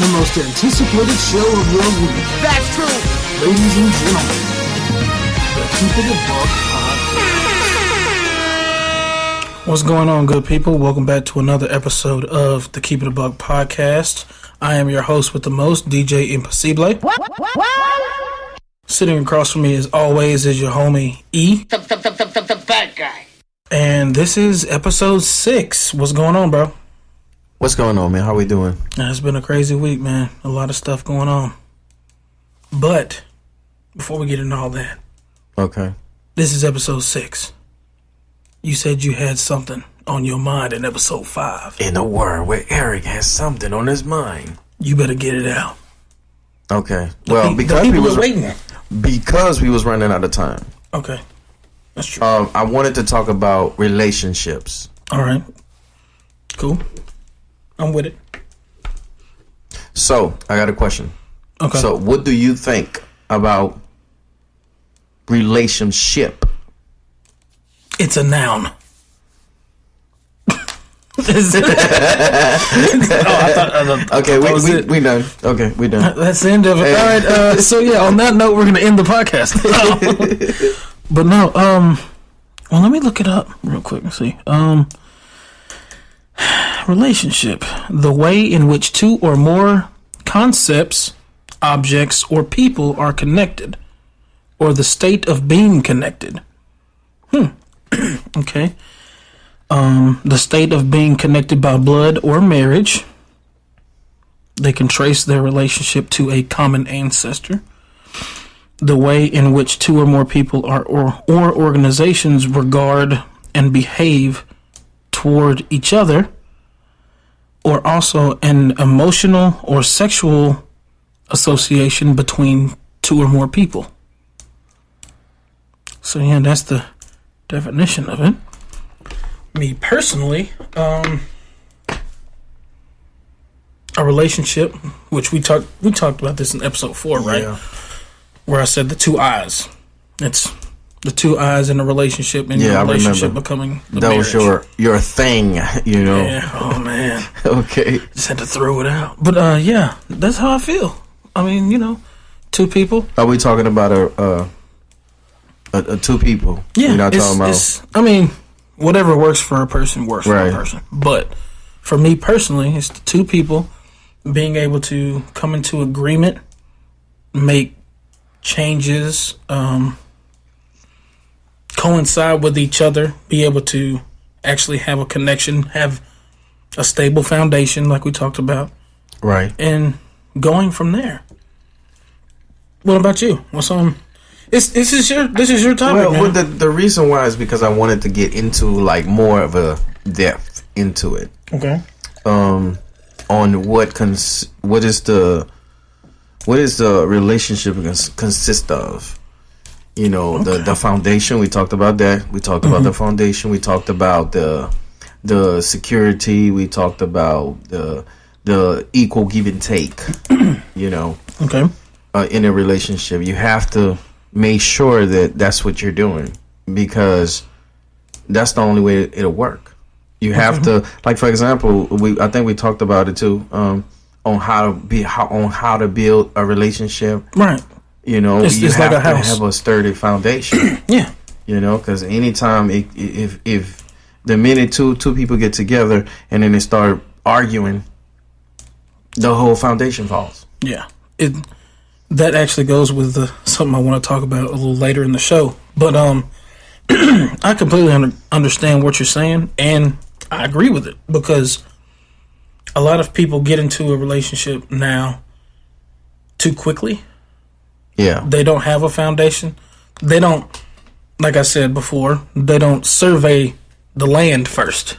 the most anticipated show of your week. That's true. Ladies and gentlemen, the Keep It A Buck Podcast. What's going on, good people? Welcome back to another episode of the Keep It A Buck Podcast. I am your host with the most, DJ Impossible. Sitting across from me, as always, is your homie E. The bad guy. And this is episode 6. What's going on, bro? What's going on, man? How we doing? It's been a crazy week, man. A lot of stuff going on. But before we get into all that, okay, this is episode 6. You said you had something on your mind in episode 5. In a word where Eric has something on his mind. You better get it out. Okay. Well, because we was running out of time. Okay, that's true. I wanted to talk about relationships. All right. Cool. I'm with it. So, I got a question. Okay. So, what do you think about relationship? It's a noun. Okay, we done. Okay, we done. That's the end of it. All right. So yeah, on that note, we're gonna end the podcast. But no. Well, let me look it up real quick and see. Relationship: the way in which two or more concepts, objects, or people are connected, or the state of being connected. Okay. The state of being connected by blood or marriage. They can trace their relationship to a common ancestor. The way in which two or more people are or organizations regard and behave toward each other, or also an emotional or sexual association between two or more people. So yeah, that's the definition of it. Me personally, a relationship, which we talked about this in episode 4, right? Yeah. Where I said the two eyes. It's the two eyes in a relationship, and your relationship becoming the marriage. Was your thing, you know. Yeah. Oh man. Okay. Just had to throw it out. But yeah, that's how I feel. I mean, you know, two people. Are we talking about a two people? Yeah. You're not talking about. I mean, whatever works for a person works for a person. But for me personally, it's the two people being able to come into agreement, make changes, coincide with each other, be able to actually have a connection, have a stable foundation like we talked about. Right. And going from there. What about you? What's on? This is your topic. Well, the reason why is because I wanted to get into like more of a depth into it. Okay. On what is the relationship consist of? You know, okay. the foundation. We talked about that. We talked about the foundation. We talked about the security. We talked about the equal give and take. You know. Okay. In a relationship, you have to make sure that that's what you're doing, because that's the only way it'll work. You have to, like, for example, I think we talked about it too, on how to build a relationship. Right. You know, it's have like a house. To have a sturdy foundation. Yeah. You know, because anytime if the minute two people get together and then they start arguing, the whole foundation falls. Yeah. That actually goes with something I want to talk about a little later in the show. But I completely understand what you're saying, and I agree with it, because a lot of people get into a relationship now too quickly. Yeah. They don't have a foundation. They don't, like I said before, they don't survey the land first.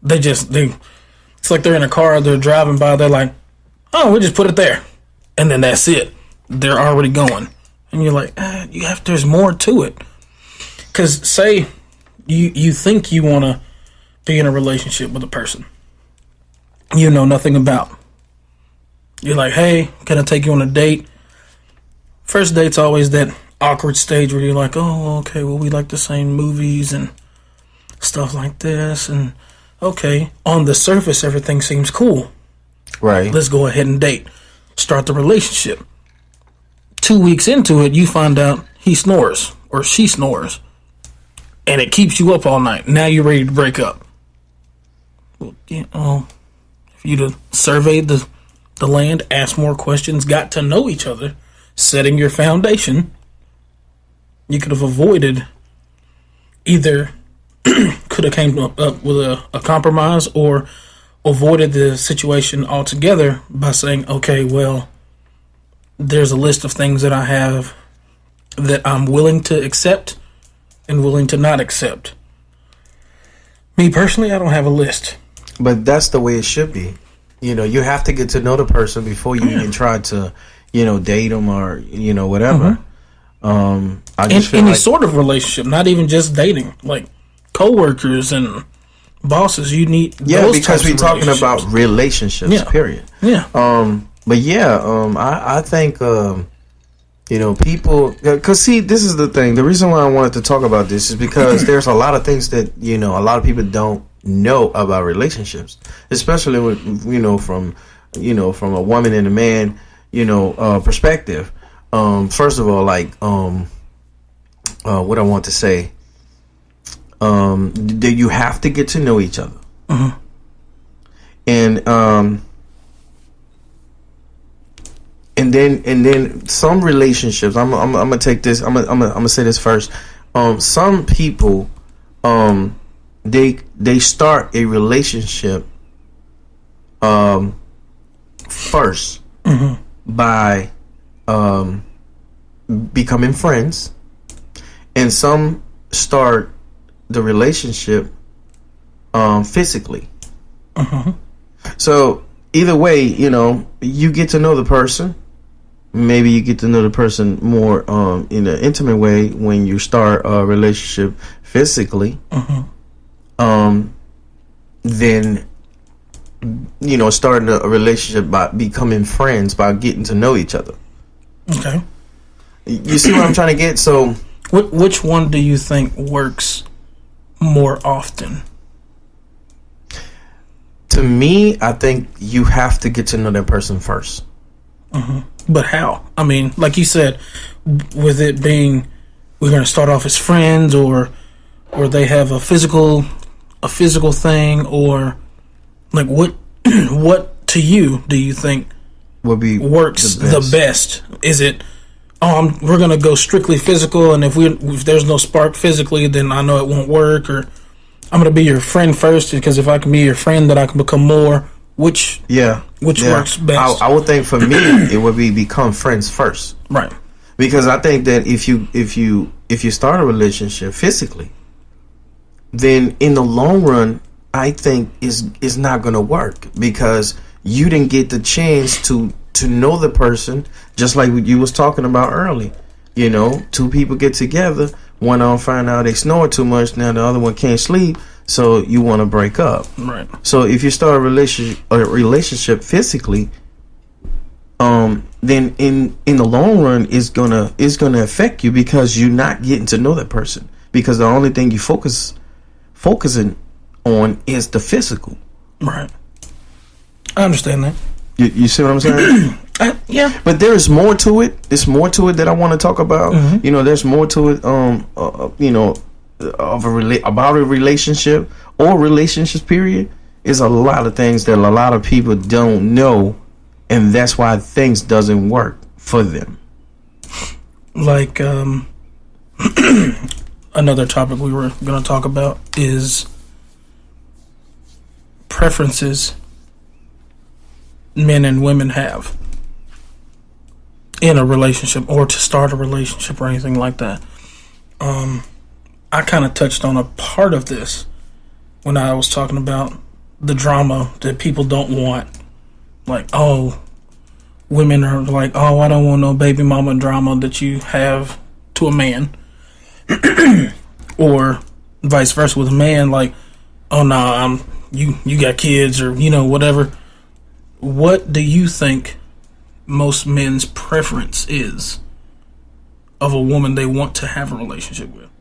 It's like they're in a car, they're driving by, they're like, oh, we just put it there. And then that's it. They're already going. And you're like, there's more to it. Because say you think you want to be in a relationship with a person you know nothing about. You're like, hey, can I take you on a date? First date's always that awkward stage where you're like, oh, okay, well, we like the same movies and stuff like this. And okay, on the surface, everything seems cool. Right. Let's go ahead and date. Start the relationship. 2 weeks into it, you find out he snores or she snores. And it keeps you up all night. Now you're ready to break up. Well, if you'd have surveyed the land, asked more questions, got to know each other, setting your foundation, you could have avoided either could have came up with a compromise or avoided the situation altogether by saying, okay, well, there's a list of things that I have that I'm willing to accept and willing to not accept. Me personally, I don't have a list. But that's the way it should be. You have to get to know the person before you even try to, date them or, whatever. Mm-hmm. Any sort of relationship, not even just dating, like coworkers and bosses. You need those because we're talking about relationships. Period. Yeah. But I think people, because see, this is the thing. The reason why I wanted to talk about this is because there's a lot of things that a lot of people don't know about relationships, especially with from a woman and a man perspective. First of all, like what I want to say, that you have to get to know each other, and then some relationships. I'm gonna take this. I'm gonna say this first. Some people, they start a relationship, first by becoming friends, and some start the relationship physically. So either way, you get to know the person. Maybe you get to know the person more in an intimate way when you start a relationship physically. Then starting a relationship by becoming friends, by getting to know each other. Okay. You see what I'm trying to get? So which one do you think works more often? To me, I think you have to get to know that person first. But how? I mean, like you said, with it being we're going to start off as friends, or they have a physical thing, or like what to you do you think would be works the best? Is it we're going to go strictly physical, and if there's no spark physically, then I know it won't work, or I'm going to be your friend first, because if I can be your friend, then I can become more. Which works best? I would think for me it would be become friends first, right? Because I think that if you start a relationship physically, then in the long run, I think is not going to work, because you didn't get the chance to know the person, just like what you was talking about early. Two people get together, one on find out they snore too much, now the other one can't sleep. So you want to break up, right? So if you start a relationship physically, then in the long run, it's gonna affect you, because you're not getting to know that person, because the only thing you focusing on is the physical. Right. I understand that. You see what I'm saying? Yeah. But there's more to it. There's more to it that I want to talk about. There's more to it. About a relationship or relationships period, is a lot of things that a lot of people don't know, and that's why things doesn't work for them. Like another topic we were going to talk about is preferences men and women have in a relationship, or to start a relationship or anything like that. I kind of touched on a part of this when I was talking about the drama that people don't want. Like, women are like, I don't want no baby mama drama that you have to a man. Or vice versa with a man, like, you got kids, or, whatever. What do you think most men's preference is of a woman they want to have a relationship with?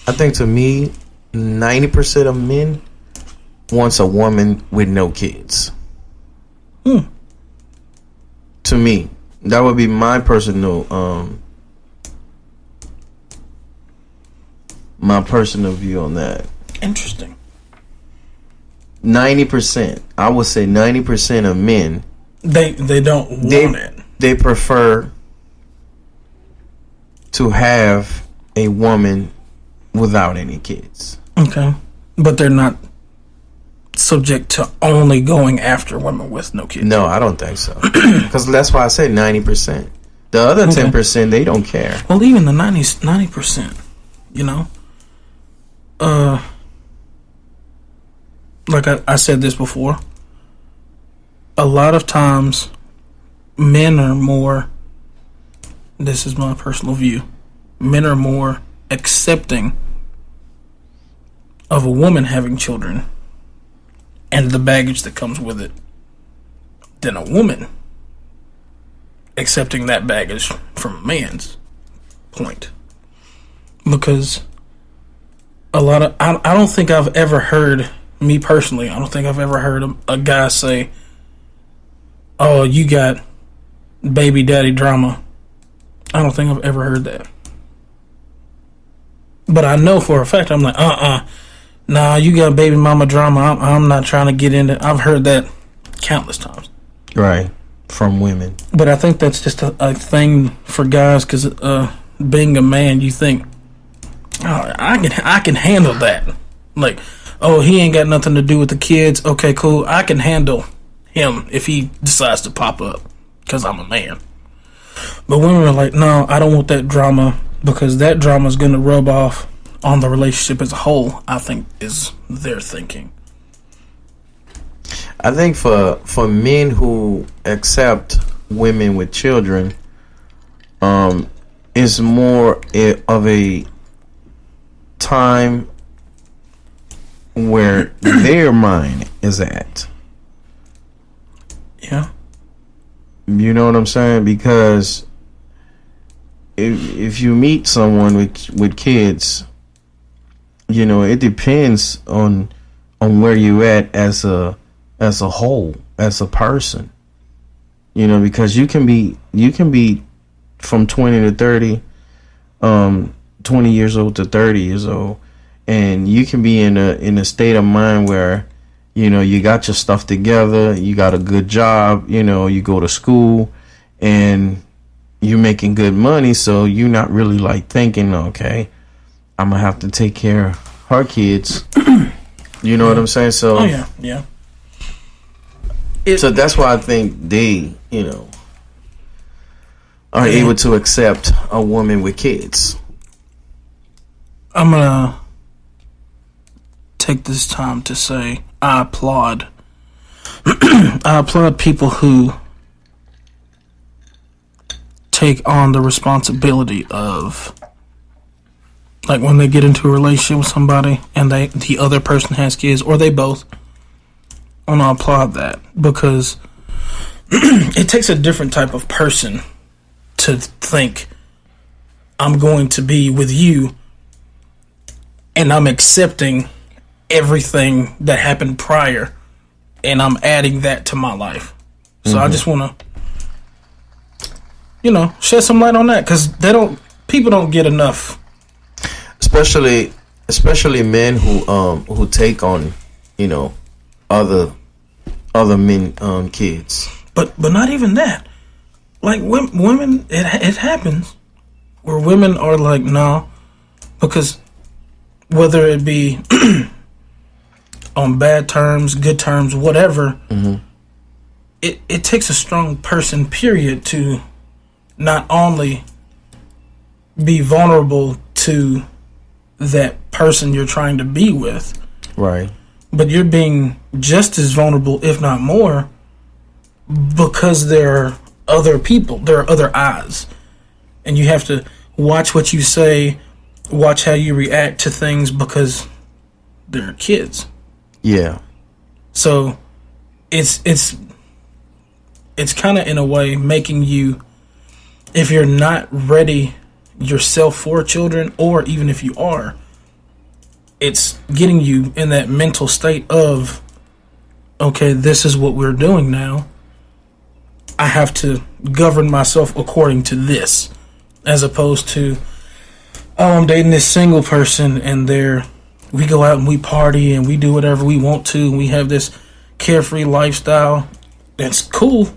I think, to me, 90% of men wants a woman with no kids. To me, that would be my personal view on that. Interesting. 90%, I would say 90% of men, They don't want it. They prefer to have a woman without any kids. Okay. But they're not subject to only going after women with no kids. No, I don't think so. Because that's why I say 90%. The other 10%, they don't care. Well, even the 90%, you know? Like I said this before, a lot of times men are more, this is my personal view, men are more accepting of a woman having children and the baggage that comes with it than a woman accepting that baggage from a man's point. Because I don't think I've ever heard, me personally, I don't think I've ever heard a guy say, "Oh, you got baby daddy drama." I don't think I've ever heard that. But I know for a fact, I'm like, nah, you got baby mama drama. I'm not trying to get into. I've heard that countless times. Right, from women. But I think that's just a thing for guys, because being a man, you think, oh, I can handle that. Like, oh, he ain't got nothing to do with the kids. Okay, cool. I can handle him if he decides to pop up because I'm a man. But women are like, no, I don't want that drama, because that drama is going to rub off on the relationship as a whole, I think is their thinking. I think for men who accept women with children, is more of a time where their mind is at. Yeah. You know what I'm saying? Because if you meet someone with kids, you know, it depends on where you at as a whole, as a person. You know, because you can be from 20 to 30, 20 years old to 30 years old, and you can be in a state of mind where, you know, you got your stuff together, you got a good job, you know, you go to school, and you're making good money, so you're not really like thinking, okay, I'm gonna have to take care of her kids. You know what I'm saying? So, oh yeah. So that's why I think they, you know, are able to accept a woman with kids. I'm gonna take this time to say I applaud people who take on the responsibility of, like, when they get into a relationship with somebody and the other person has kids, or they both. I want to applaud that, because it takes a different type of person to think, I'm going to be with you and I'm accepting everything that happened prior and I'm adding that to my life. So I just want to, you know, shed some light on that, because people don't get enough. Especially men who take on, you know, other men kids. But not even that. Like, women, it happens where women are like, no, because whether it be on bad terms, good terms, whatever, it takes a strong person, period, to not only be vulnerable to that person you're trying to be with, right, but you're being just as vulnerable, if not more, because there are other people, there are other eyes, and you have to watch what you say, watch how you react to things, because they're kids. Yeah. So it's kind of, in a way, making you, if you're not ready yourself for children, or even if you are, it's getting you in that mental state of, okay, this is what we're doing now. I have to govern myself according to this, as opposed to, oh, I'm dating this single person and we go out and we party and we do whatever we want to and we have this carefree lifestyle. That's cool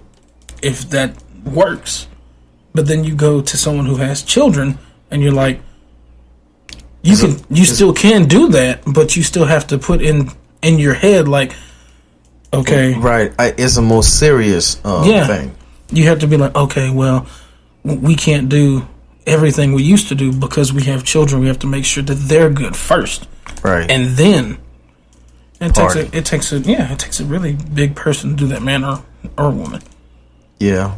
if that works. But then you go to someone who has children and you're like, you still can do that, but you still have to put in your head like, okay, right, it's a more serious thing. You have to be like, okay, well, we can't do everything we used to do because we have children. We have to make sure that they're good first, right? And then it takes a really big person to do that, man or woman. Yeah,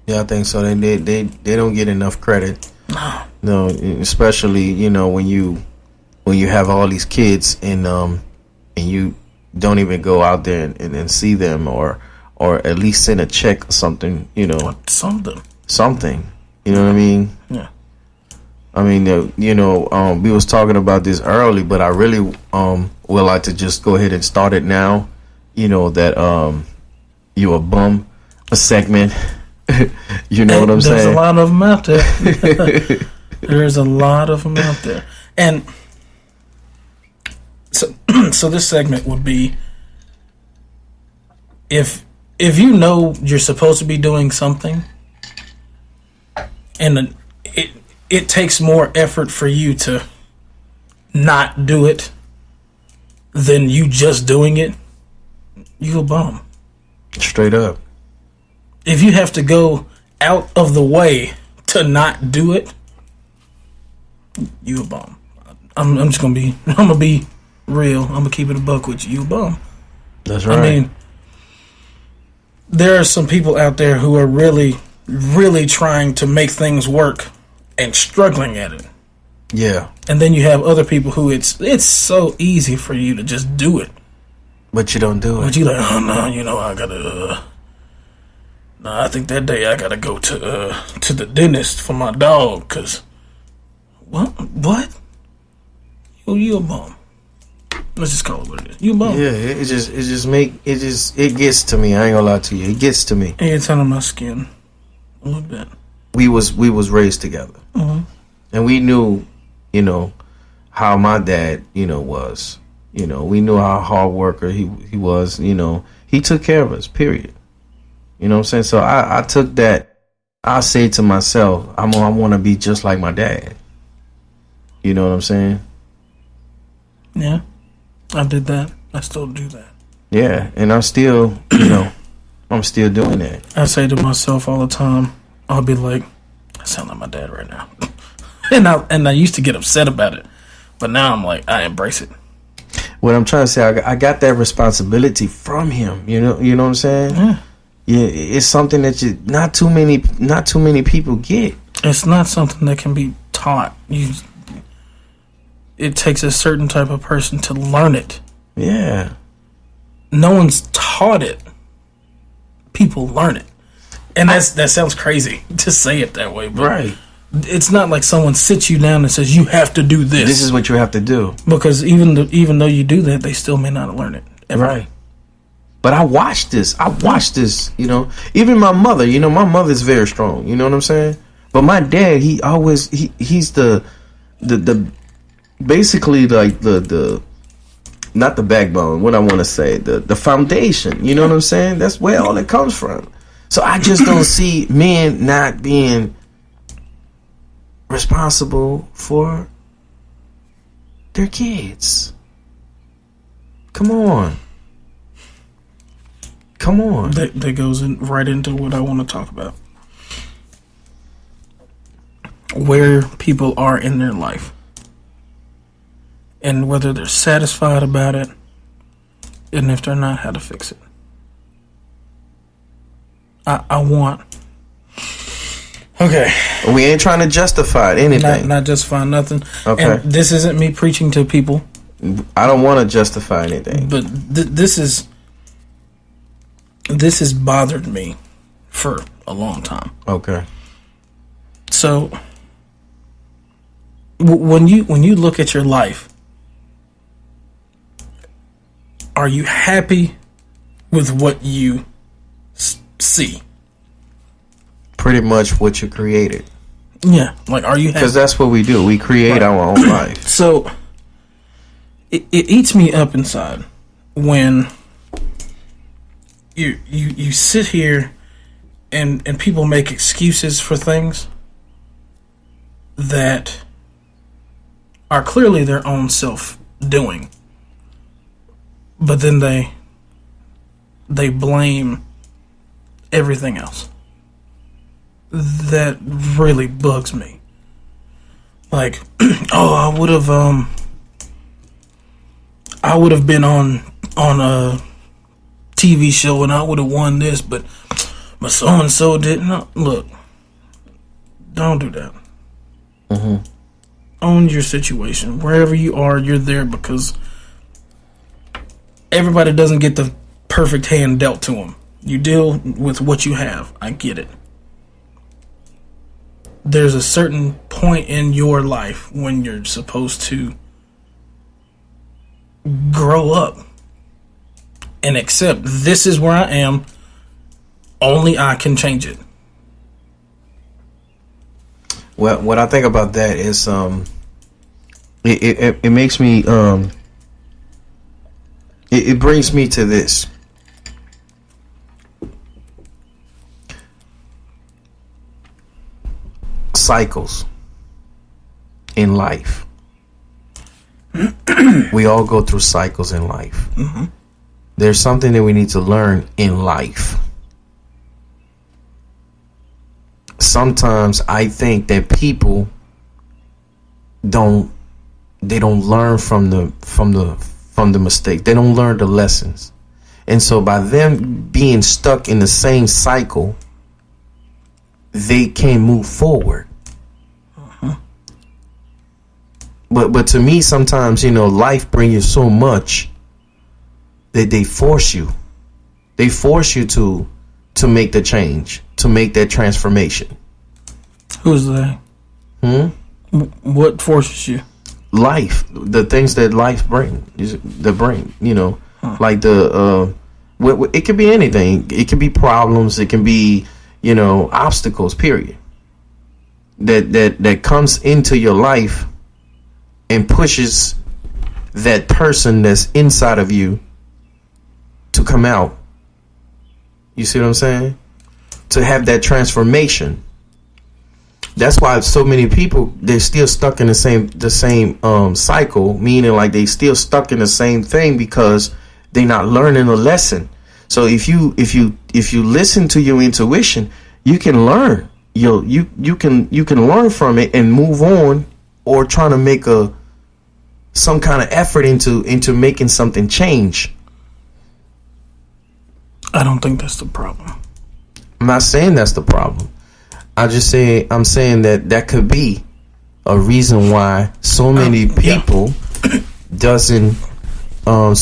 I think so. They don't get enough credit. No, especially when you have all these kids and you don't even go out there and see them or at least send a check or something. Something. You know what I mean? Yeah. I mean, we was talking about this early, but I really would like to just go ahead and start it now. That you a bum, a segment. You know what I'm saying? There's a lot of them out there. There's a lot of them out there. And so this segment would be, if you know you're supposed to be doing something and it takes more effort for you to not do it than you just doing it, you a bum. Straight up. If you have to go out of the way to not do it, you a bum. I'm just gonna be real. I'm gonna keep it a buck with you. You a bum. That's right. I mean, there are some people out there who are really, really trying to make things work and struggling at it. Yeah. And then you have other people who it's so easy for you to just do it, but you don't do it. But you like, oh no, I gotta. I think that day I gotta go to the dentist for my dog. Cause what? You a bum. Let's just call it what it is. You a bum. Yeah, it gets to me. I ain't gonna lie to you. It gets to me. And it's under my skin a little bit. We was raised together, and we knew, how my dad, was. We knew how hard worker he was. He took care of us. Period. You know what I'm saying? So I took that. I say to myself, I want to be just like my dad. You know what I'm saying? Yeah, I did that. I still do that. Yeah, and I'm still, I'm still doing that. I say to myself all the time, I'll be like, I sound like my dad right now. and I used to get upset about it, but now I'm like, I embrace it. What I'm trying to say, I got that responsibility from him. You know what I'm saying? Yeah. Yeah, it's something that not too many people get. It's not something that can be taught. It takes a certain type of person to learn it. Yeah. No one's taught it. People learn it. And that sounds crazy to say it that way, but right. It's not like someone sits you down and says you have to do this. This is what you have to do. Because even though you do that, they still may not learn it. Ever. Right. But I watched this. Even my mother, my mother's very strong. You know what I'm saying? But my dad, he's the basically like the not the backbone, what I want to say, the foundation. You know what I'm saying? That's where all it comes from. So I just don't see men not being responsible for their kids. Come on. That goes right into what I want to talk about. Where people are in their life. And whether they're satisfied about it. And if they're not, how to fix it. I want... Okay. We ain't trying to justify anything. Not justify nothing. Okay. And this isn't me preaching to people. I don't want to justify anything. But this has bothered me for a long time. Okay. So when you look at your life, are you happy with what you see? pretty much what you created. Yeah, like, are you happy? Because that's what we do. We create our own life. So it eats me up inside when you sit here and people make excuses for things that are clearly their own self doing, but then they blame everything else. That really bugs me. Like, oh, I would have been on a TV show and I would have won this, but so and so didn't. No, look, don't do that. Mm-hmm. Own your situation. Wherever you are, you're there because everybody doesn't get the perfect hand dealt to them. You deal with what you have. I get it. There's a certain point in your life when you're supposed to grow up and accept this is where I am. Only I can change it. Well, what I think about that is, it makes me, it brings me to this. Cycles in life. We all go through cycles in life. Mm-hmm. There's something that we need to learn in life. Sometimes I think that people don't learn from the mistake. They don't learn the lessons. And so by them being stuck in the same cycle, they can't move forward. Uh-huh. But to me, sometimes, life brings you so much that they force you. They force you to make the change, to make that transformation. Who's that? What forces you? Life, the things that life brings, like it could be anything. It could be problems. It can be, obstacles, period. That comes into your life and pushes that person that's inside of you to come out. You see what I'm saying? To have that transformation. That's why so many people, they're still stuck in the same cycle, meaning like they still stuck in the same thing because they're not learning a lesson. So if you listen to your intuition, you can learn. You can learn from it and move on, or trying to make some kind of effort into making something change. I don't think that's the problem. I'm not saying that's the problem. I'm saying that could be a reason why so many people doesn't move,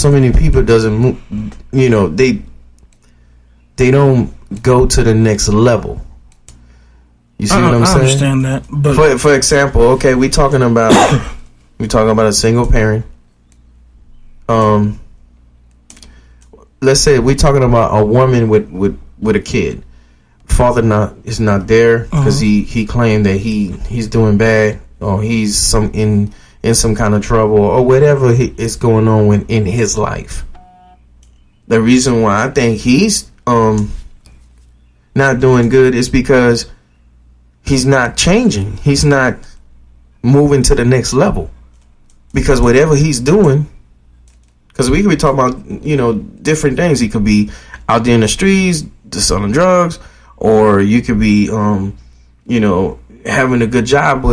they don't go to the next level. You see what I'm saying? I understand that, but for example, okay, we talking about a single parent. Let's say we're talking about a woman with a kid. Father is not there because he claimed that he's doing bad, or he's in some kind of trouble, or whatever is going on in his life. The reason why I think he's not doing good is because he's not changing. He's not moving to the next level, because whatever he's doing, because we could be talking about different things. He could be out there in the streets just selling drugs. Or you could be, having a good job,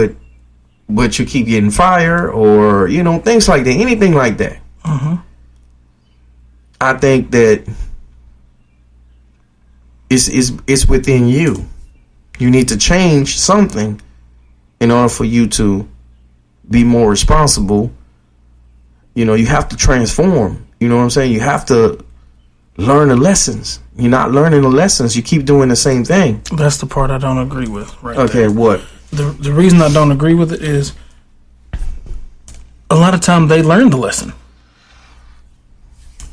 but you keep getting fired, or things like that. Anything like that. Uh-huh. I think that it's within you. You need to change something in order for you to be more responsible. You have to transform. You know what I'm saying? You have to learn the lessons. You're not learning the lessons. You keep doing the same thing. That's the part I don't agree with. Right. Okay, there. What? The reason I don't agree with it is a lot of time they learn the lesson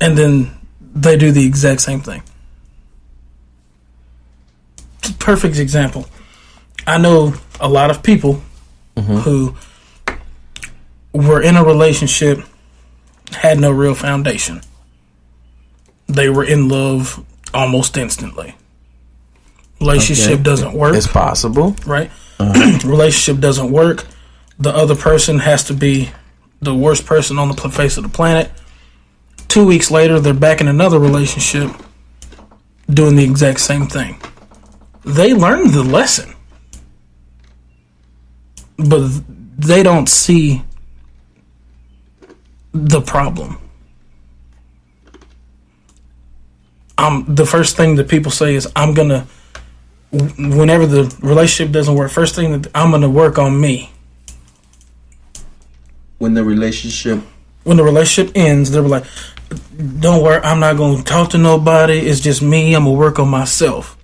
and then they do the exact same thing. perfect example. I know a lot of people who were in a relationship, had no real foundation. They were in love almost instantly. Relationship doesn't work. It's possible. Right? Relationship doesn't work. The other person has to be the worst person on the face of the planet. 2 weeks later, they're back in another relationship doing the exact same thing. They learned the lesson, but they don't see the problem. The first thing that people say is, whenever the relationship doesn't work, first thing that I'm going to work on me. When the relationship ends, they're like, don't worry, I'm not going to talk to nobody. It's just me. I'm going to work on myself.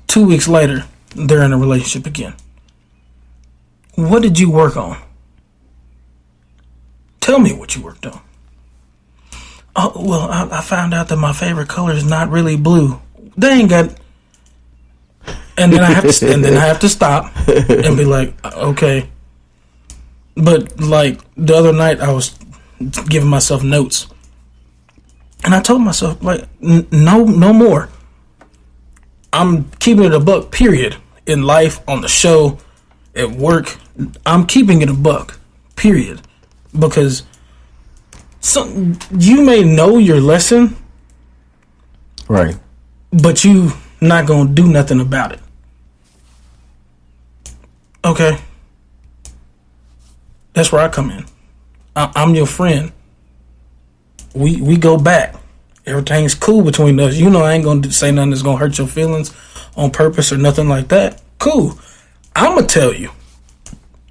2 weeks later, they're in a relationship again. What did you work on? Tell me what you worked on. Oh, well, I found out that my favorite color is not really blue. They ain't got... And then I have to stop and be like, okay. But like the other night, I was giving myself notes, and I told myself, like, no more. I'm keeping it a buck. Period. In life, on the show, at work, I'm keeping it a buck. Period. Because you may know your lesson, right, but you not gonna do nothing about it. Okay. That's where I come in. I'm your friend. We go back. Everything's cool between us. You know I ain't going to say nothing that's going to hurt your feelings on purpose or nothing like that. Cool. I'm going to tell you.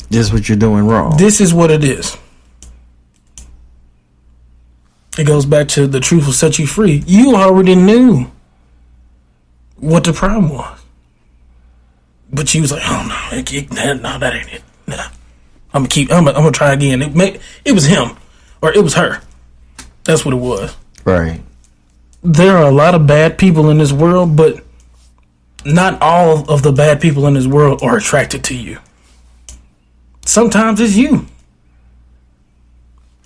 This is what you're doing wrong. This is what it is. It goes back to the truth will set you free. You already knew what the problem was. But you was like, oh no, that ain't it. Nah. I'm gonna try again. It was him, or it was her. That's what it was. Right. There are a lot of bad people in this world, but not all of the bad people in this world are attracted to you. Sometimes it's you.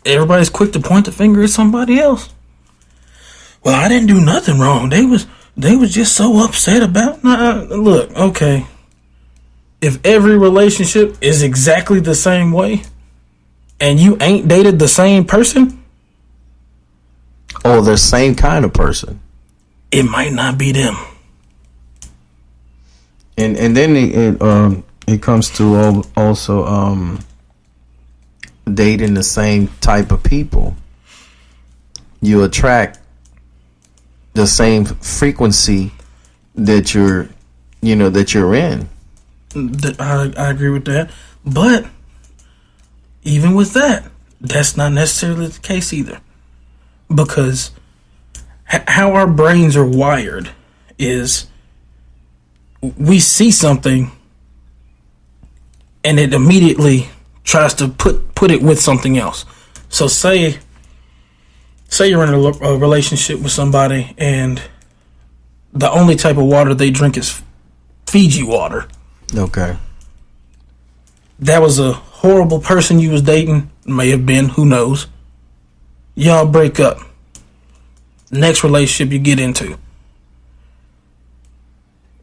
Everybody's quick to point the finger at somebody else. Well, I didn't do nothing wrong. They was just so upset about. Look, okay. If every relationship is exactly the same way, and you ain't dated the same person, or the same kind of person, it might not be them. And then it comes to also dating the same type of people. You attract the same frequency that you're in. I agree with that. But even with that, that's not necessarily the case either. Because how our brains are wired is we see something and it immediately tries to put it with something else. So say you're in a relationship with somebody and the only type of water they drink is Fiji water. Okay. That was a horrible person you was dating. May have been, who knows. Y'all break up. Next relationship you get into.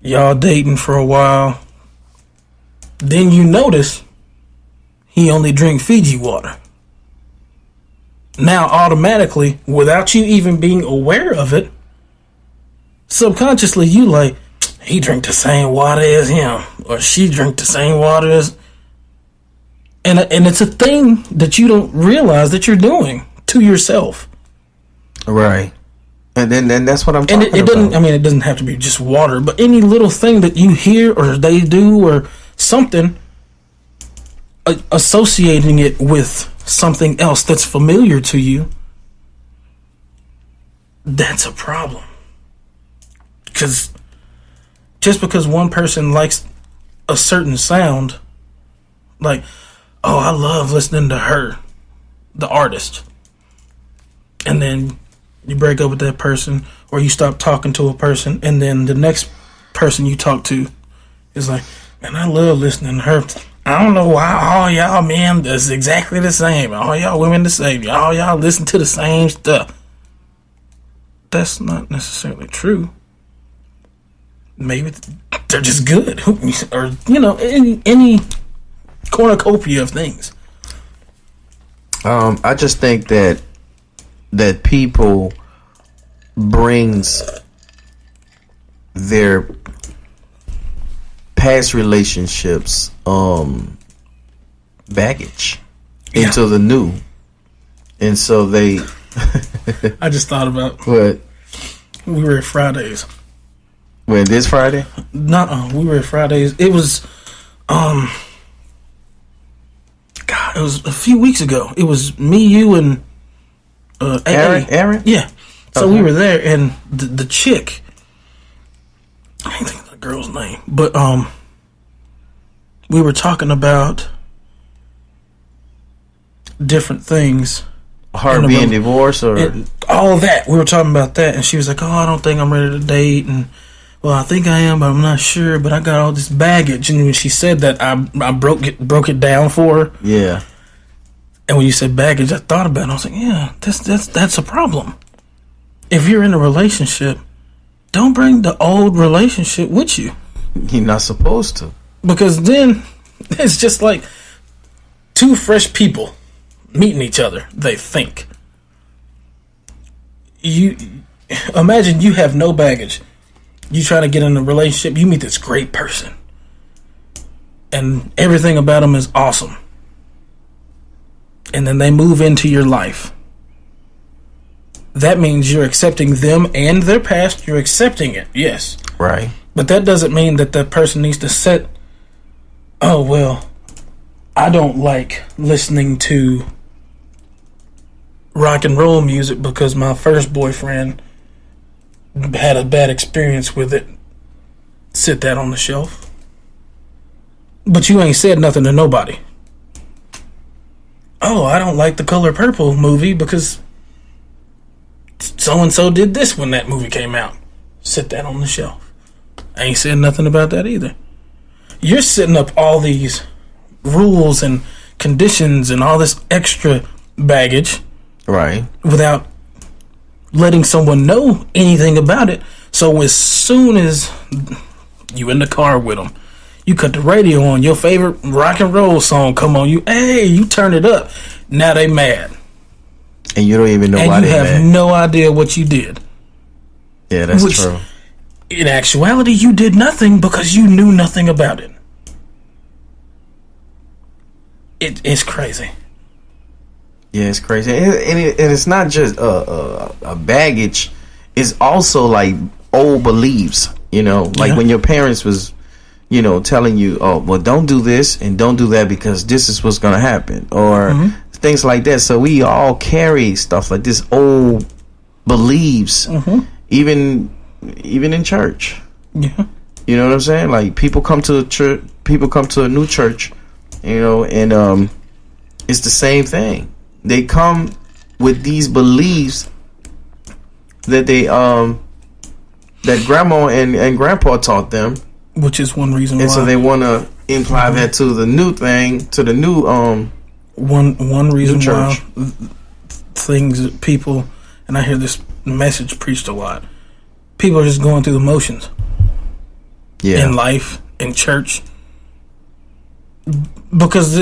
Y'all dating for a while. Then you notice he only drink Fiji water. Now automatically, without you even being aware of it, subconsciously you like, he drink the same water as him, or she drink the same water as, and it's a thing that you don't realize that you're doing to yourself. Right. And then that's what I'm talking about. Doesn't. I mean, it doesn't have to be just water, but any little thing that you hear or they do or something, associating it with something else that's familiar to you, that's a problem. Because just because one person likes a certain sound, like, oh, I love listening to her, the artist, and then you break up with that person or you stop talking to a person, and then the next person you talk to is like, man, I love listening to her. I don't know why all y'all men is exactly the same. All y'all women the same. All y'all listen to the same stuff. That's not necessarily true. Maybe they're just good, or any cornucopia of things. I just think that people brings their past relationships baggage into the new, and so they I just thought about what we were at Fridays. When this Friday? We were at Fridays. It was God, it was a few weeks ago. It was me, you, and Aaron? Yeah. So Okay. we were there, and the chick, I can't think of the girl's name, but we were talking about different things. Her being divorced, or all of that. We were talking about that, and she was like, "Oh, I don't think I'm ready to date," and well, I think I am, but I'm not sure. But I got all this baggage, and when she said that, I broke it down for her. yeah. And when you said baggage, I thought about it. I was like, yeah, that's a problem. If you're in a relationship, don't bring the old relationship with you, You're not supposed to. because then it's just like two fresh people meeting each other. They think. You imagine you have no baggage. You try to get in a relationship. You meet this great person, and everything about them is awesome. And then they move into your life. That means you're accepting them and their past. You're accepting it, yes. Right. But that doesn't mean that that person needs to set, oh, well, I don't like listening to rock and roll music because my first boyfriend had a bad experience with it. Sit that on the shelf. But you ain't said nothing to nobody. Oh, I don't like the Color Purple movie because so-and-so did this when that movie came out. Sit that on the shelf. I ain't said nothing about that either. You're setting up all these rules and conditions and all this extra baggage. Right. Without letting someone know anything about it. So as soon as you in the car with them, you cut the radio on, your favorite rock and roll song come on, you turn it up. Now they mad. And you don't even know why And you they have mad. no idea what you did. Yeah, that's true. In actuality, you did nothing because you knew nothing about it. It's crazy. Yeah, it's crazy. And it's not just a baggage. It's also like old beliefs, like when your parents was, telling you, oh, well, don't do this and don't do that because this is what's going to happen, or things like that. So we all carry stuff like this, old beliefs, even in church. Yeah. You know what I'm saying? Like people come to a new church, and it's the same thing. They come with these beliefs that that grandma and grandpa taught them, Which is one reason and why. so they want to imply that to the new thing, to the new one reason new why church. things that people, and I hear this message preached a lot. People are just going through the motions in life, in church, because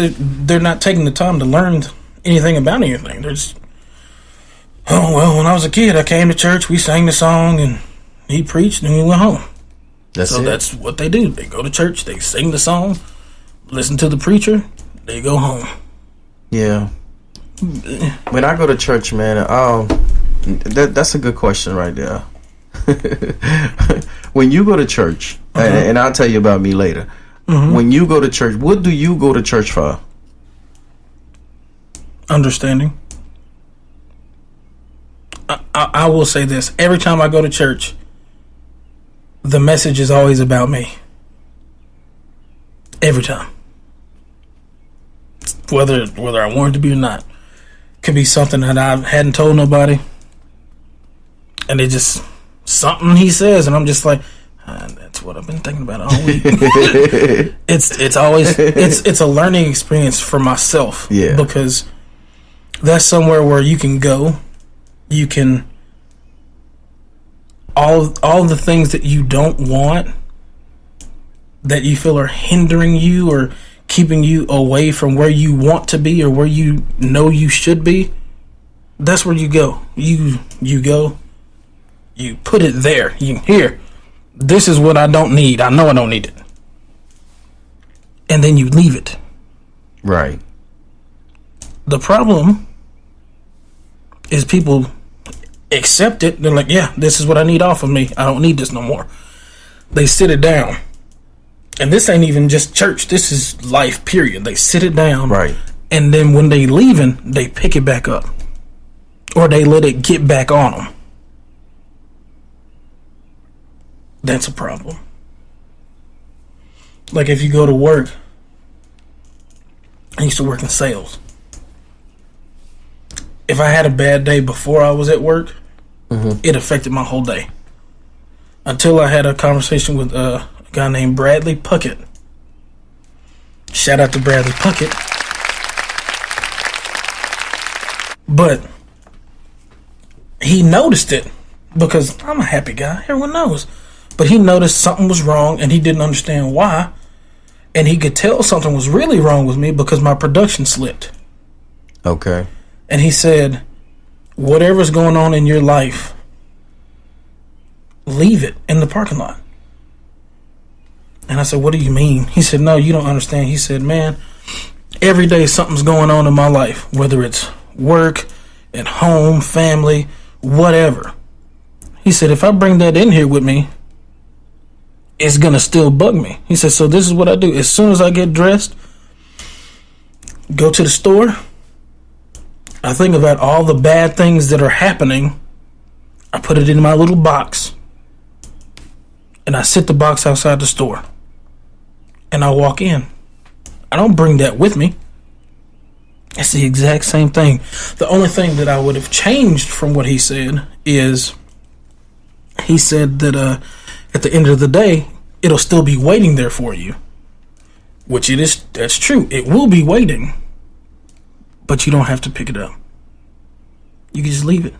they're not taking the time to learn anything about anything. They're just, oh, well, when I was a kid, I came to church, we sang the song, and he preached, and we went home. That's what they do. They go to church, they sing the song, listen to the preacher, they go home. Yeah. When I go to church, man, that's a good question right there. When you go to church, and I'll tell you about me later. When you go to church, what do you go to church for? Understanding. I will say this. Every time I go to church, the message is always about me. Every time. Whether I want it to be or not. Could be something that I hadn't told nobody. And it just, something he says, and I'm just like, That's what I've been thinking about all week. It's always it's a learning experience for myself. Yeah. Because that's somewhere where you can go. You can all the things that you don't want, that you feel are hindering you or keeping you away from where you want to be or where you know you should be. That's where you go. You go. You put it there. Here. This is what I don't need. I know I don't need it. And then you leave it. Right. The problem is people accept it. They're like, yeah, this is what I need off of me. I don't need this no more. They sit it down. And this ain't even just church. This is life, period. They sit it down. Right. And then when they leaving, they pick it back up. Or they let it get back on them. That's a problem. Like if you go to work, I used to work in sales. If I had a bad day before I was at work, it affected my whole day. Until I had a conversation with a guy named Bradley Puckett. Shout out to Bradley Puckett. But he noticed it because I'm a happy guy. Everyone knows. But he noticed something was wrong and he didn't understand why. And he could tell something was really wrong with me because my production slipped. Okay. And he said, whatever's going on in your life, leave it in the parking lot. And I said, what do you mean? He said, no, you don't understand. He said, man, every day something's going on in my life, whether it's work, at home, family, whatever. He said, if I bring that in here with me, it's going to still bug me. He said, so this is what I do. As soon as I get dressed, go to the store, I think about all the bad things that are happening. I put it in my little box, and I sit the box outside the store, and I walk in. I don't bring that with me. It's the exact same thing. The only thing that I would have changed from what he said is he said that at the end of the day, it'll still be waiting there for you. Which it is, that's true. It will be waiting. But you don't have to pick it up. You can just leave it.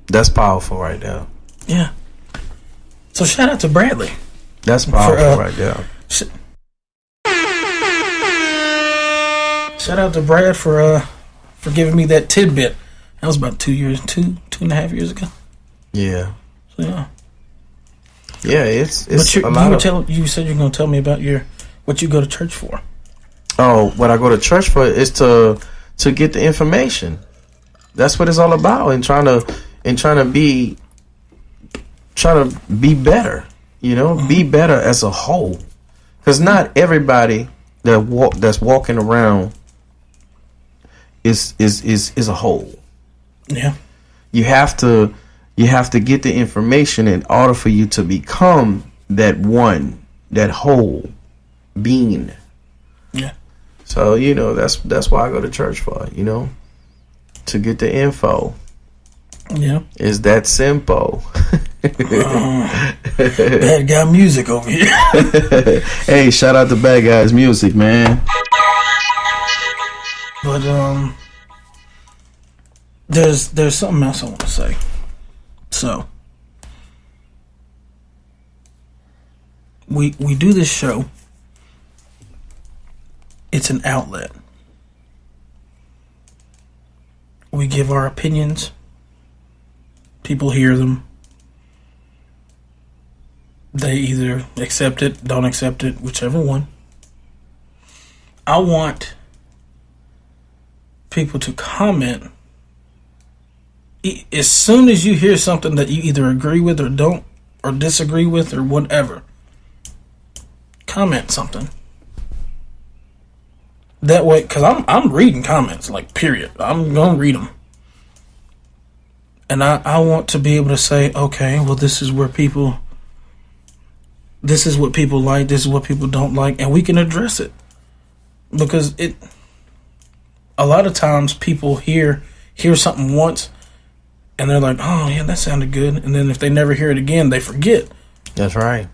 That's powerful right there. Yeah. So shout out to Bradley. That's powerful right there. Shout out to Brad for giving me that tidbit. That was about 2 and a half years ago. Yeah. So yeah. Yeah, it's but a lot you said you're going to tell me about what you go to church for. Oh, what I go to church for is to get the information. That's what it's all about. And trying to be better. You know, be better as a whole. Because not everybody that's walking around is a whole. Yeah. You have to get the information in order for you to become that one, that whole being. Yeah. So, you know, that's why I go to church for, you know, to get the info. Yeah. It's that simple. Bad guy music over here. Hey, shout out to Bad Guys Music, man. But there's something else I want to say. So we do this show. It's an outlet. We give our opinions. People hear them. They either accept it, don't accept it, whichever one. I want people to comment as soon as you hear something that you either agree with or don't, or disagree with or whatever. Comment something. That way, because I'm reading comments, like, period. I'm going to read them. And I want to be able to say, okay, well, this is what people like, this is what people don't like, and we can address it. Because a lot of times people hear something once, and they're like, "Oh yeah, that sounded good," and then if they never hear it again, they forget. That's right.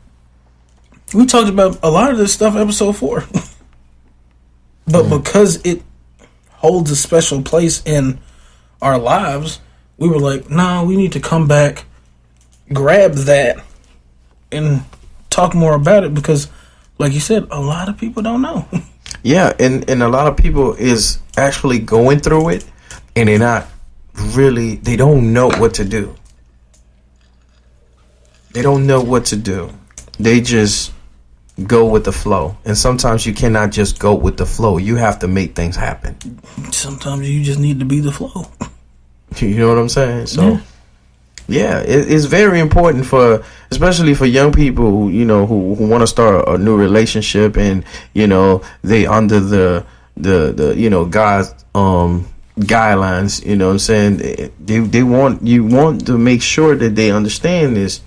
We talked about a lot of this stuff episode 4, but because it holds a special place in our lives, we were like, "No, we need to come back, grab that, and talk more about it," because, like you said, a lot of people don't know. Yeah, and a lot of people is actually going through it, and they don't know what to do. They don't know what to do. They just go with the flow. And sometimes you cannot just go with the flow. You have to make things happen. Sometimes you just need to be the flow. You know what I'm saying? So, yeah, it's very important especially for young people who want to start a new relationship, and they under the God's guidelines. You know what I'm saying? They want to make sure that they understand this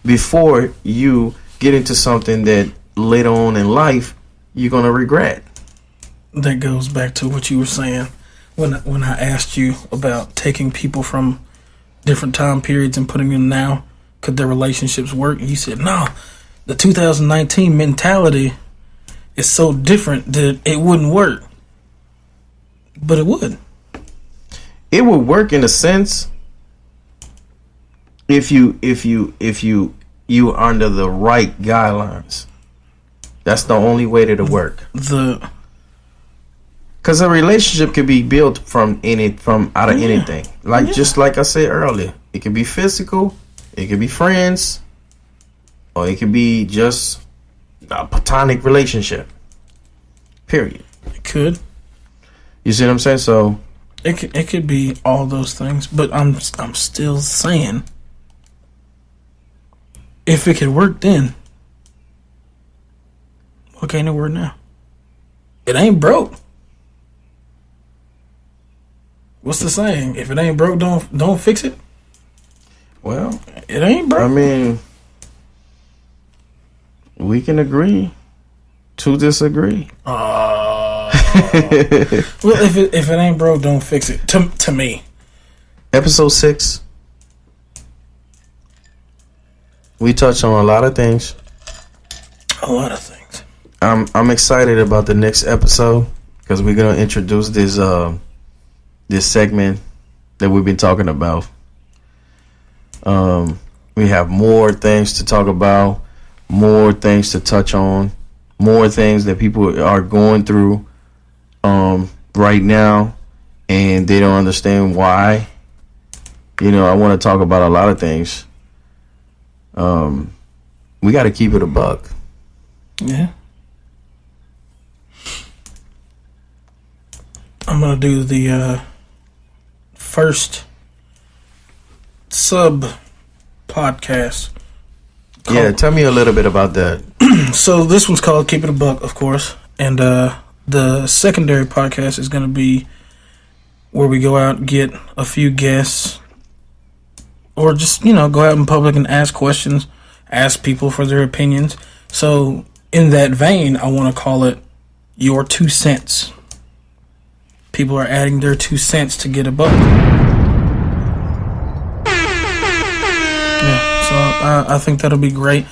before you get into something that later on in life you're gonna regret. That goes back to what you were saying when I asked you about taking people from different time periods and putting them now. Could their relationships work? And you said, no, the 2019 mentality is so different that it wouldn't work. But it would. It would work in a sense if you under the right guidelines. That's the only way that it'll work. Because a relationship could be built from out of anything. Just like I said earlier, it could be physical, it could be friends, or it could be just a platonic relationship. Period. It could. You see what I'm saying? So it could be all those things, but I'm still saying, if it could work then, why can't it work now? It ain't broke. What's the saying? If it ain't broke, don't fix it. Well, it ain't broke. I mean, we can agree to disagree. Well, if it ain't broke, don't fix it. To me, episode 6, we touched on a lot of things. A lot of things. I'm excited about the next episode because we're gonna introduce this segment that we've been talking about. We have more things to talk about, more things to touch on, more things that people are going through right now, and they don't understand why. I want to talk about a lot of things. We got to keep it a buck. Yeah. I'm going to do the first sub podcast. Yeah, tell me a little bit about that. So this one's called Keep It a Buck, of course. And the secondary podcast is going to be where we go out and get a few guests, or just, go out in public and ask questions, ask people for their opinions. So in that vein, I want to call it Your 2 Cents. People are adding their 2 cents to get a buck. Yeah, so I think that'll be great.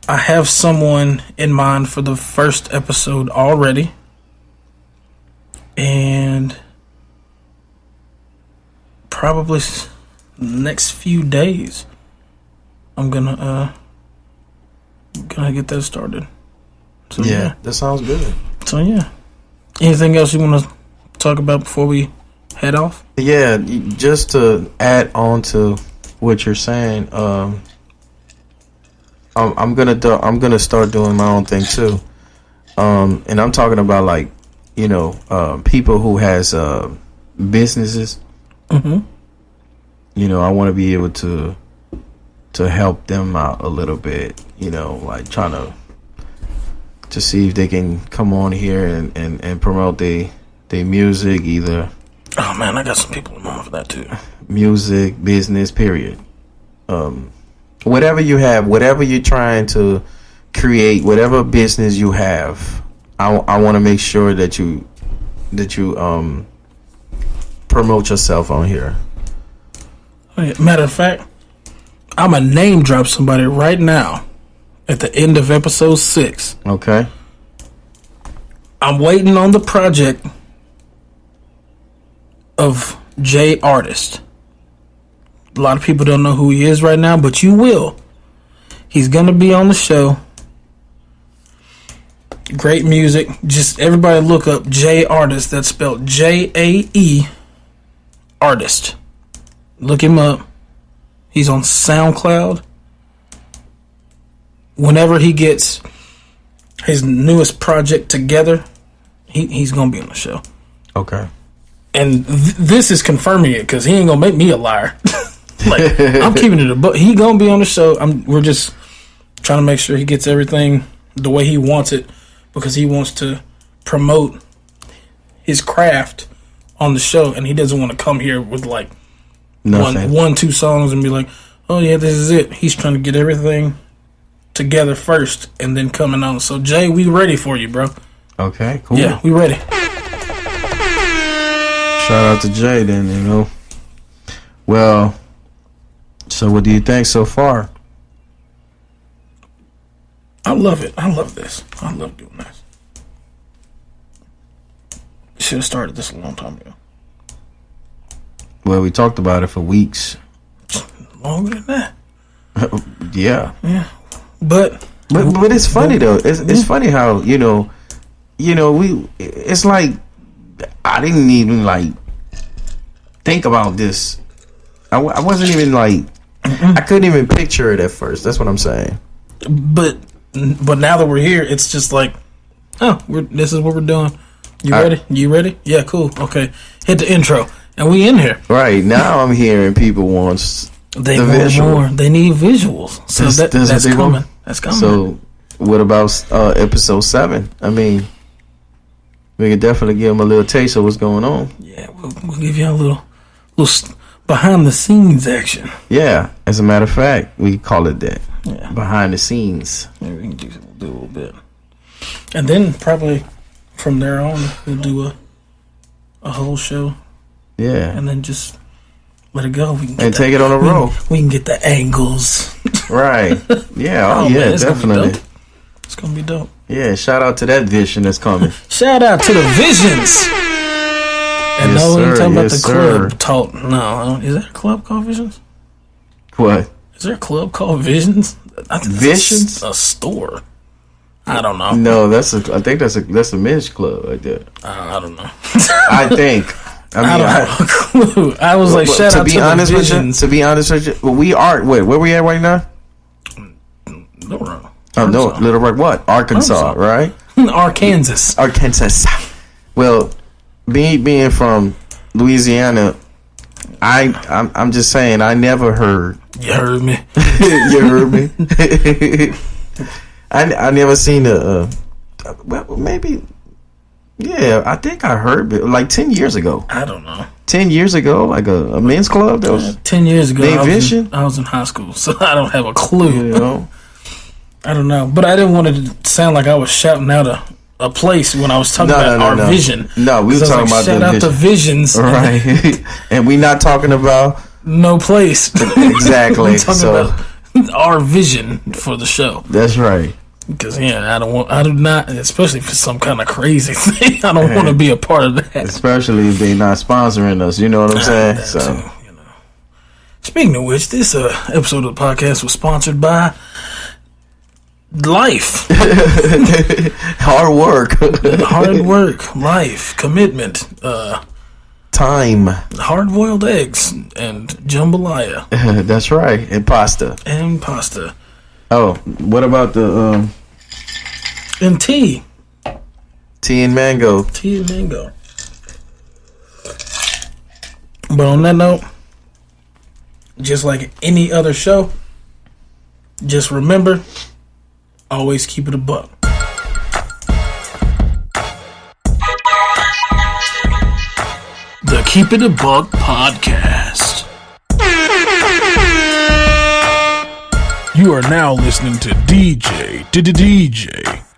I have someone in mind for the first episode already. And probably next few days, I'm gonna get that started. So, yeah, that sounds good. So yeah. Anything else you want to talk about before we head off? Yeah, just to add on to what you're saying, I'm gonna start doing my own thing too, and I'm talking about people who has businesses. Mm-hmm. I want to be able to help them out a little bit. Trying to see if they can come on here and promote their music, either. Oh man, I got some people in mind for that too. Music, business, period. Whatever you have, whatever you're trying to create, whatever business you have, I want to make sure that you promote yourself on here. Matter of fact, I'm going to name drop somebody right now at the end of episode 6. Okay. I'm waiting on the project of Jay Artist. A lot of people don't know who he is right now, but you will. He's going to be on the show. Great music. Just everybody look up Jay Artist. That's spelled Jae Artist. Look him up. He's on SoundCloud. Whenever he gets his newest project together, he's going to be on the show. Okay. And this is confirming it because he ain't going to make me a liar. Like, I'm keeping it a book. He going to be on the show. We're just trying to make sure he gets everything the way he wants it, because he wants to promote his craft on the show, and he doesn't want to come here with like one, 2 songs and be like, oh yeah, this is it. He's trying to get everything together first and then coming on. So Jay, we ready for you, bro. Okay, cool. Yeah, we ready. Shout out to Jay then, you know. Well, so what do you think so far? I love it. I love this. I love doing this. Should have started this a long time ago. Well, we talked about it for weeks. Longer than that. Yeah. Yeah. But it's funny though. It's funny how, you know, it's like I didn't even like think about this. I wasn't even like I couldn't even picture it at first. That's what I'm saying. But now that we're here, it's just like, oh, this is what we're doing. You ready? You ready? Yeah, cool. Okay, hit the intro, and we in here. Right now, I'm hearing people want they the want visual. more. They need visuals. So that's coming. That's coming. So, what about episode 7? I mean, we could definitely give them a little taste of what's going on. Yeah, we'll give you a little behind the scenes action. Yeah, as a matter of fact, we call it that. Yeah, behind the scenes. Yeah, we can do a little bit, and then probably from there on we'll do a whole show. Yeah, and then just let it go. We can and take it on a roll. We can get the angles. Right. Yeah. Oh, yeah. Man, definitely. It's gonna be dope. Yeah. Shout out to that vision that's coming. Shout out to the visions. And yes, no, we sir. talking about Yes, the club talk. No, is there a club called Visions? What? Is there a club called Visions? I think Visions? A store. I don't know. No, I think that's a men's club right there. I don't know. I think. I don't have a clue. I was like, shout out to the Visions. To be honest with you, we are. Wait, where we at right now? Little Rock. Oh no, Little Rock. What? Arkansas, right? Arkansas. Well, being from Louisiana, I'm just saying I never heard. You heard me. You heard me. I never seen well, maybe. Yeah, I think I heard it like 10 years ago. I don't know. 10 years ago, like a men's club. That was 10 years ago. I was in high school, so I don't have a clue. You know? I don't know, but I didn't want it to sound like I was shouting out a place when I was talking about our vision. No, we were talking about shout out to Visions, right? And we not talking about no place. Exactly. We're talking about our vision for the show. That's right. Because I do not, especially for some kind of crazy thing. I don't want to be a part of that. Especially if they not sponsoring us. You know what I'm saying? So, too, Speaking of which, this episode of the podcast was sponsored by life. Hard work, life, commitment, time, hard-boiled eggs, and jambalaya. That's right, and pasta. Oh, what about the and tea? Tea and mango. But on that note, just like any other show, just remember, always keep it a buck. The Keep It a Buck Podcast. You are now listening to DJ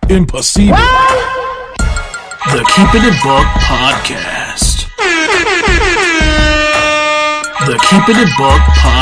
Impossible. The Keep It a Buck Podcast. the Keep It a Buck podcast.